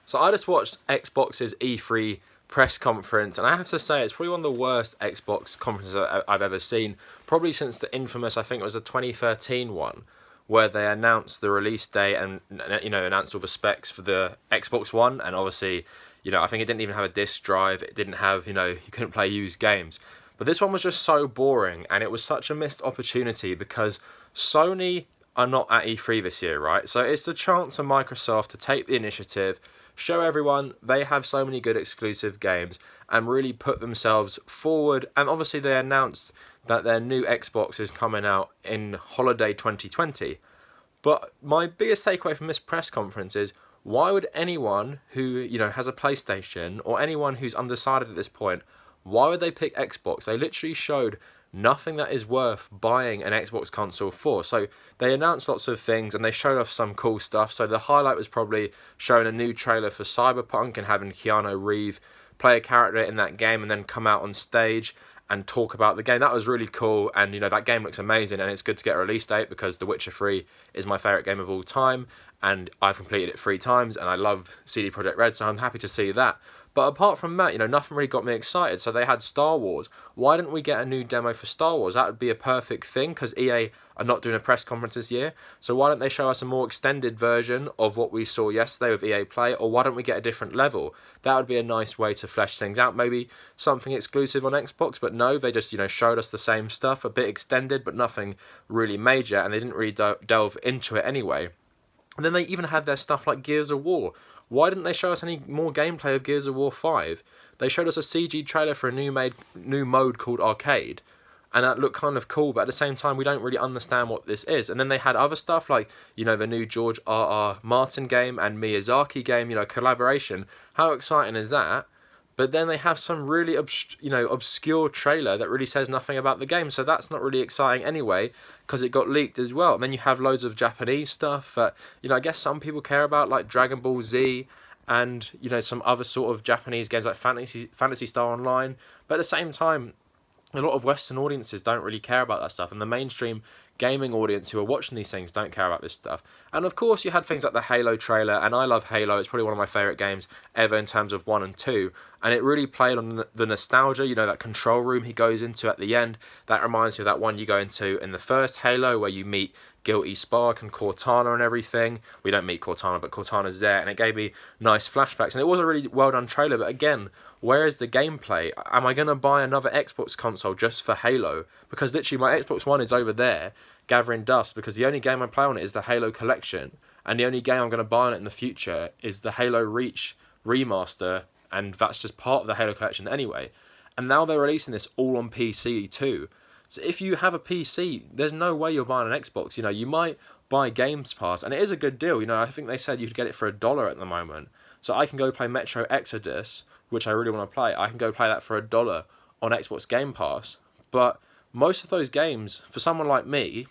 So I just watched Xbox's E3 press conference, and I have to say it's probably one of the worst Xbox conferences I've ever seen. Probably since the infamous, I think it was the 2013 one, where they announced the release date and announced all the specs for the Xbox One, and obviously, I think it didn't even have a disc drive. It didn't have, you couldn't play used games. But this one was just so boring, and it was such a missed opportunity because Sony are not at E3 this year, right? So it's the chance for Microsoft to take the initiative, show everyone they have so many good exclusive games, and really put themselves forward. And obviously they announced that their new Xbox is coming out in holiday 2020. But my biggest takeaway from this press conference is, why would anyone who, has a PlayStation, or anyone who's undecided at this point, why would they pick Xbox? They literally showed nothing that is worth buying an Xbox console for. So they announced lots of things and they showed off some cool stuff. So the highlight was probably showing a new trailer for Cyberpunk and having Keanu Reeves play a character in that game and then come out on stage and talk about the game. That was really cool, and that game looks amazing, and it's good to get a release date because The Witcher 3 is my favourite game of all time, and I've completed it 3 times, and I love CD Projekt Red, so I'm happy to see that. But apart from that, nothing really got me excited. So they had Star Wars. Why didn't we get a new demo for Star Wars? That would be a perfect thing, because EA are not doing a press conference this year. So why don't they show us a more extended version of what we saw yesterday with EA Play? Or why don't we get a different level? That would be a nice way to flesh things out. Maybe something exclusive on Xbox, but no, they just, showed us the same stuff, a bit extended, but nothing really major, and they didn't really delve into it anyway. And then they even had their stuff like Gears of War. Why didn't they show us any more gameplay of Gears of War 5? They showed us a CG trailer for a new mode called Arcade, and that looked kind of cool, but at the same time we don't really understand what this is. And then they had other stuff like, the new George R.R. Martin game and Miyazaki game, collaboration. How exciting is that? But then they have some really obscure trailer that really says nothing about the game, so that's not really exciting anyway, because it got leaked as well. And then you have loads of Japanese stuff that, I guess some people care about, like Dragon Ball Z, and, some other sort of Japanese games like Fantasy Star Online. But at the same time, a lot of Western audiences don't really care about that stuff, and the mainstream gaming audience who are watching these things don't care about this stuff. And of course you had things like the Halo trailer, and I love Halo. It's probably one of my favourite games ever in terms of 1 and 2, and it really played on the nostalgia, that control room he goes into at the end. That reminds me of that one you go into in the first Halo where you meet Guilty Spark and Cortana and everything. We don't meet Cortana, but Cortana's there, and it gave me nice flashbacks, and it was a really well done trailer. But again, where is the gameplay? Am I going to buy another Xbox console just for Halo? Because literally my Xbox One is over there gathering dust, because the only game I play on it is the Halo collection, and the only game I'm going to buy on it in the future is the Halo Reach remaster, and that's just part of the Halo collection anyway. And now they're releasing this all on PC too. So if you have a PC, there's no way you're buying an Xbox. You might buy Games Pass, and it is a good deal. I think they said you could get it for $1 at the moment. So I can go play Metro Exodus, which I really want to play. I can go play that for $1 on Xbox Game Pass. But most of those games, for someone like me,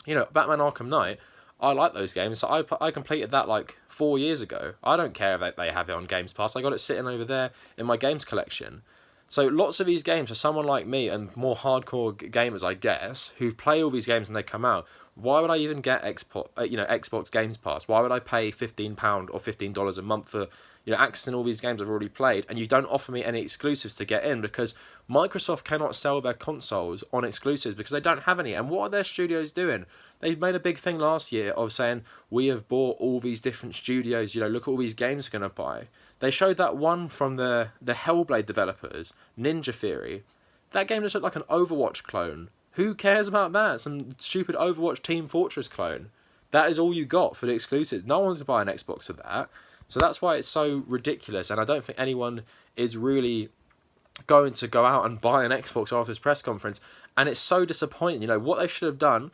Batman Arkham Knight, I like those games. So I completed that like 4 years ago. I don't care if they have it on Games Pass. I got it sitting over there in my games collection. So lots of these games, for someone like me and more hardcore gamers, I guess, who play all these games and they come out, why would I even get Xbox Games Pass? Why would I pay £15 or $15 a month for accessing all these games I've already played, and you don't offer me any exclusives to get in? Because Microsoft cannot sell their consoles on exclusives because they don't have any. And what are their studios doing? They made a big thing last year of saying, we have bought all these different studios, look at all these games we're going to buy. They showed that one from the Hellblade developers, Ninja Theory. That game just looked like an Overwatch clone. Who cares about that? Some stupid Overwatch Team Fortress clone. That is all you got for the exclusives. No one's buying Xbox for that. So that's why it's so ridiculous, and I don't think anyone is really going to go out and buy an Xbox after this press conference, and it's so disappointing. What they should have done,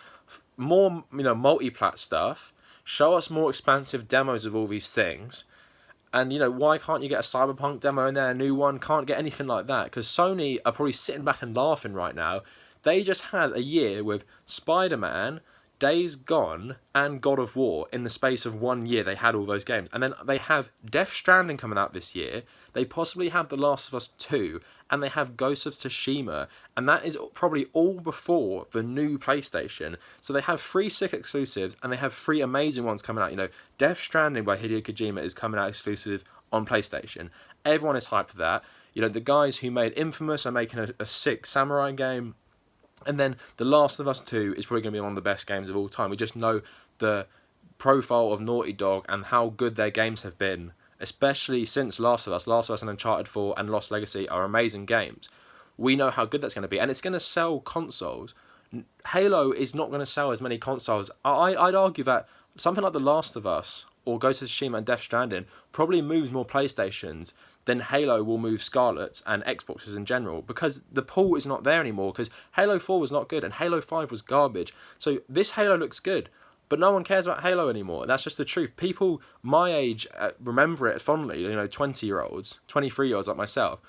more, multi-plat stuff, show us more expansive demos of all these things, and, why can't you get a Cyberpunk demo in there, a new one? Can't get anything like that, because Sony are probably sitting back and laughing right now. They just had a year with Spider-Man, Days Gone and God of War in the space of 1 year. They had all those games, and then they have Death Stranding coming out this year. They possibly have The Last of Us 2, and they have Ghost of Tsushima, and that is probably all before the new PlayStation. So they have 3 sick exclusives, and they have 3 amazing ones coming out. You know, Death Stranding by Hideo Kojima is coming out exclusive on PlayStation. Everyone is hyped for that. You know, the guys who made Infamous are making a sick samurai game. And then The Last of Us 2 is probably going to be one of the best games of all time. We just know the profile of Naughty Dog and how good their games have been, especially since Last of Us. Last of Us and Uncharted 4 and Lost Legacy are amazing games. We know how good that's going to be, and it's going to sell consoles. Halo is not going to sell as many consoles. I'd argue that something like The Last of Us or Ghost of Tsushima and Death Stranding probably moves more PlayStations than Halo will move Scarlets and Xboxes in general, because the pool is not there anymore, because Halo 4 was not good and Halo 5 was garbage. So this Halo looks good, but no one cares about Halo anymore. And that's just the truth. People my age remember it fondly, you know, 20-year-olds, 23-year-olds like myself.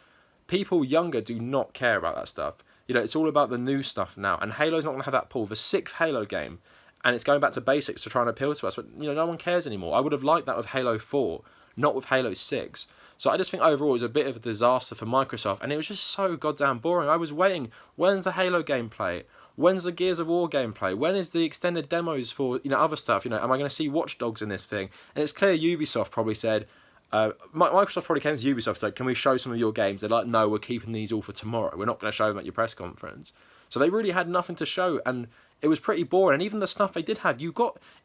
People younger do not care about that stuff. You know, it's all about the new stuff now, and Halo's not going to have that pull. The 6th Halo game, and it's going back to basics to try and appeal to us, but, you know, no one cares anymore. I would have liked that with Halo 4, not with Halo 6. So I just think overall it was a bit of a disaster for Microsoft, and it was just so goddamn boring. I was waiting, when's the Halo gameplay? When's the Gears of War gameplay? When is the extended demos for, you know, other stuff? You know, am I going to see Watch Dogs in this thing? And it's clear Ubisoft probably said, Microsoft probably came to Ubisoft and said, can we show some of your games? They're like, no, we're keeping these all for tomorrow. We're not going to show them at your press conference. So they really had nothing to show, and it was pretty boring. And even the stuff they did have,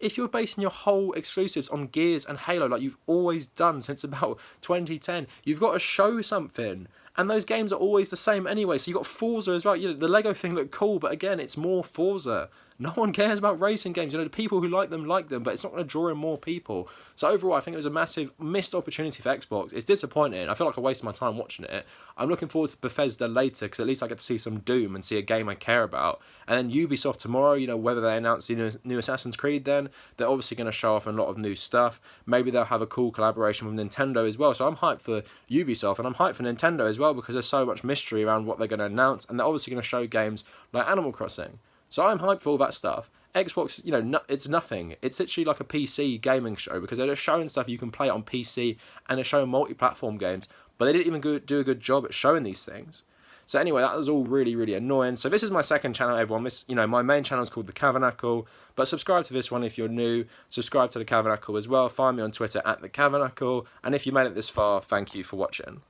if you're basing your whole exclusives on Gears and Halo like you've always done since about 2010, you've got to show something. And those games are always the same anyway. So you've got Forza as well. You know, the Lego thing looked cool, but again, it's more Forza. No one cares about racing games. You know, the people who like them, but it's not going to draw in more people. So overall, I think it was a massive missed opportunity for Xbox. It's disappointing. I feel like I wasted my time watching it. I'm looking forward to Bethesda later, because at least I get to see some Doom and see a game I care about. And then Ubisoft tomorrow, you know, whether they announce the new Assassin's Creed then, they're obviously going to show off a lot of new stuff. Maybe they'll have a cool collaboration with Nintendo as well. So I'm hyped for Ubisoft, and I'm hyped for Nintendo as well, because there's so much mystery around what they're going to announce, and they're obviously going to show games like Animal Crossing. So I'm hyped for all that stuff. Xbox, you know, it's nothing. It's literally like a PC gaming show, because they're just showing stuff you can play on PC, and they're showing multi-platform games, but they didn't even do a good job at showing these things. So anyway, that was all really, really annoying. So this is my second channel, everyone. This, you know, my main channel is called The Cavernacle, but subscribe to this one if you're new. Subscribe to The Cavernacle as well. Find me on Twitter at The Cavernacle. And if you made it this far, thank you for watching.